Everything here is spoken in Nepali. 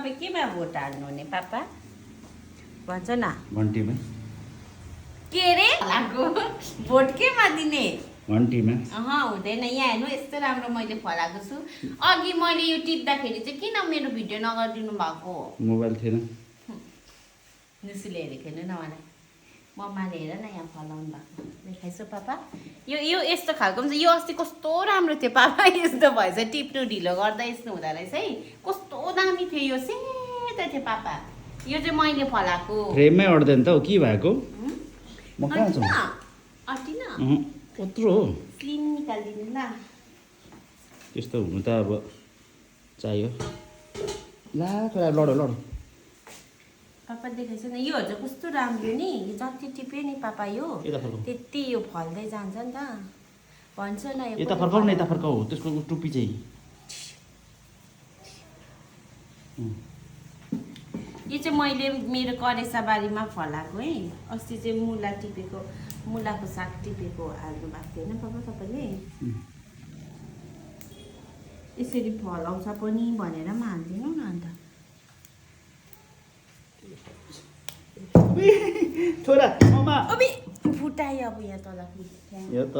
तपाईँ केमा भोट हाल्नु हुने पापा भन्छ न घन्टीमा के रे फलाएको भोट केमा दिने घन्टीमा हुँदैन यहाँ हेर्नु यस्तो राम्रो मैले फलाएको छु अघि मैले यो टिप्दाखेरि चाहिँ किन मेरो भिडियो नगरिदिनु भएको मोबाइल थिएन निसुले हेरेको हेर्नु न मलाई मम्माले हेर न यहाँ फलाउनु भएको देखाइसु पापा यो यस्तो खालको पनि छ यो अस्ति कस्तो राम्रो थियो पापा यस्तो भएछ टिप्नु ढिलो गर्दा यस्तो हुँदो रहेछ है कस्तो दामी थियो यो सेतो थियो पापा यो चाहिँ मैले फलाएको फ्रेममै अड्दैन त हो के भएको म कहाँ छु अटिन कत्रो हो स्लिम निकालिदिनु ल त्यस्तो हुनु त अब चाहियो ला छोरा लडो लडो पापा देखाइछ न योहरू चाहिँ कस्तो राम्रो नि यो जति टिप्यो नि पापा यो यता फर्काऊ त्यति यो फल्दै जान्छ नि त भन्छ न यता फर्काउ न यता फर्काउ त्यसको टुप्पी चाहिँ यो चाहिँ मैले मेरो करेसा बारीमा फलाएको है अस्ति चाहिँ मुला टिपेको मुलाको साग टिपेको हाल्नु भएको थियो होइन पापा तपाईँले यसरी फलाउँछ पनि भनेर पनि हालिदिनु न अन्त छोरा ममा अबे फुटायो अब यहाँ तल यो त